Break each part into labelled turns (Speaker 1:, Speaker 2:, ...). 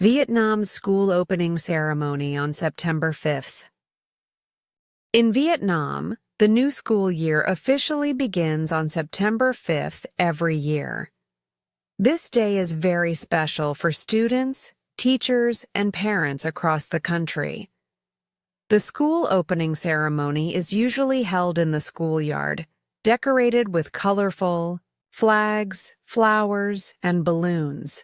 Speaker 1: Vietnam's school opening ceremony on September 5th. In Vietnam, the new school year officially begins on September 5th every year. This day is very special for students, teachers, and parents across the country. The school opening ceremony is usually held in the schoolyard, decorated with colorful flags, flowers, and balloons.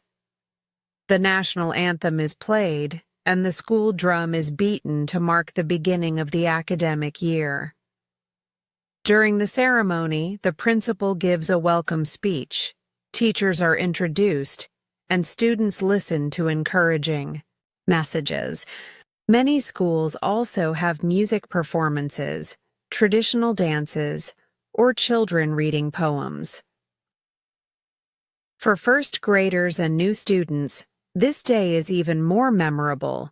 Speaker 1: The national anthem is played, and the school drum is beaten to mark the beginning of the academic year. During the ceremony, the principal gives a welcome speech, teachers are introduced, and students listen to encouraging messages. Many schools also have music performances, traditional dances, or children reading poems. For first graders and new students, this day is even more memorable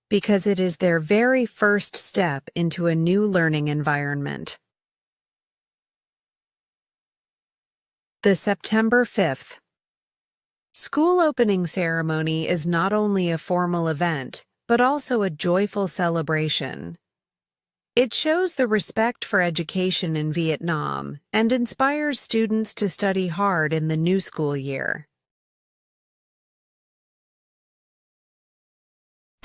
Speaker 1: because it is their very first step into a new learning environment. The September 5th. School opening ceremony is not only a formal event, but also a joyful celebration. It shows the respect for education in Vietnam and inspires students to study hard in the new school year.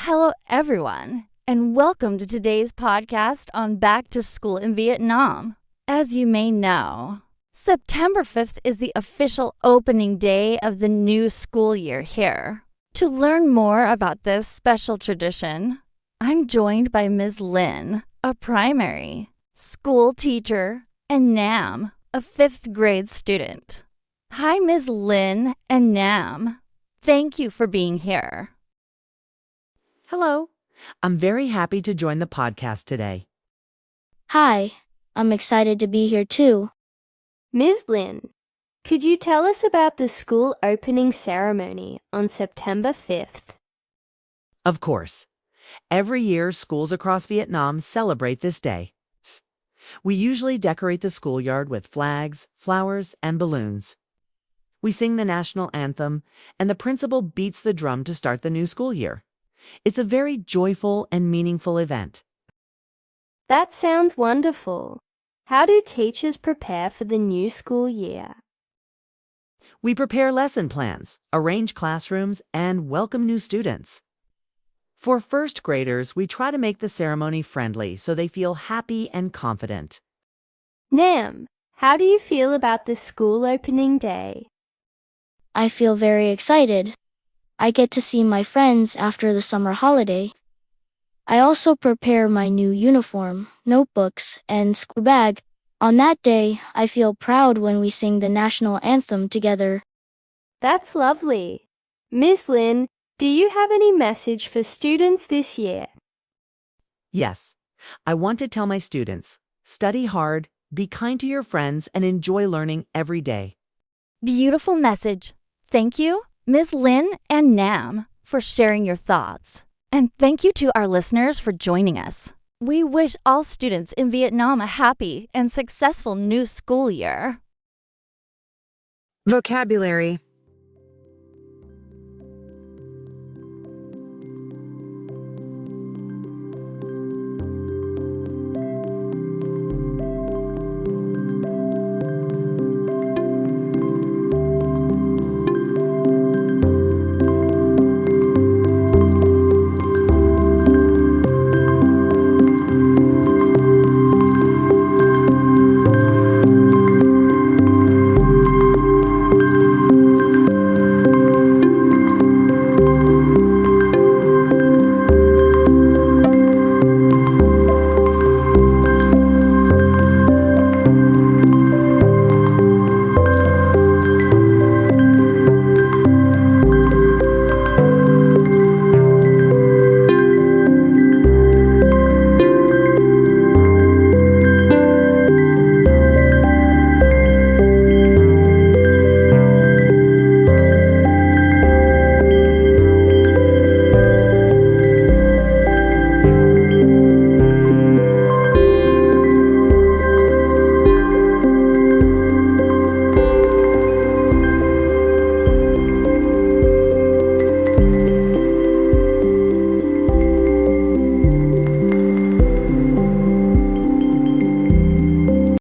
Speaker 2: Hello, everyone, and welcome to today's podcast on Back to School in Vietnam. As you may know, September 5th is the official opening day of the new school year here. To learn more about this special tradition, I'm joined by Ms. Lin, a primary school teacher, and Nam, a 5th grade student. Hi, Ms. Lin and Nam. Thank you for being here.
Speaker 3: Hello. I'm very happy to join the podcast today.
Speaker 4: Hi, I'm excited to be here too.
Speaker 5: Ms. Lin, could you tell us about the school opening ceremony on September 5th?
Speaker 3: Of course. Every year, schools across Vietnam celebrate this day. We usually decorate the schoolyard with flags, flowers, and balloons. We sing the national anthem, and the principal beats the drum to start the new school year. It's a very joyful and meaningful event.
Speaker 5: That sounds wonderful. How do teachers prepare for the new school year?
Speaker 3: We prepare lesson plans, arrange classrooms, and welcome new students. For first graders, we try to make the ceremony friendly so they feel happy and confident.
Speaker 5: Nam, how do you feel about the school opening day?
Speaker 4: I feel very excited. I get to see my friends after the summer holiday. I also prepare my new uniform, notebooks, and school bag. On that day, I feel proud when we sing the national anthem together.
Speaker 5: That's lovely. Ms. Lin, do you have any message for students this year?
Speaker 3: Yes, I want to tell my students, study hard, be kind to your friends, and enjoy learning every day.
Speaker 2: Beautiful message. Thank you, Ms. Lin and Nam, for sharing your thoughts. And thank you to our listeners for joining us. We wish all students in Vietnam a happy and successful new school year.
Speaker 1: Vocabulary.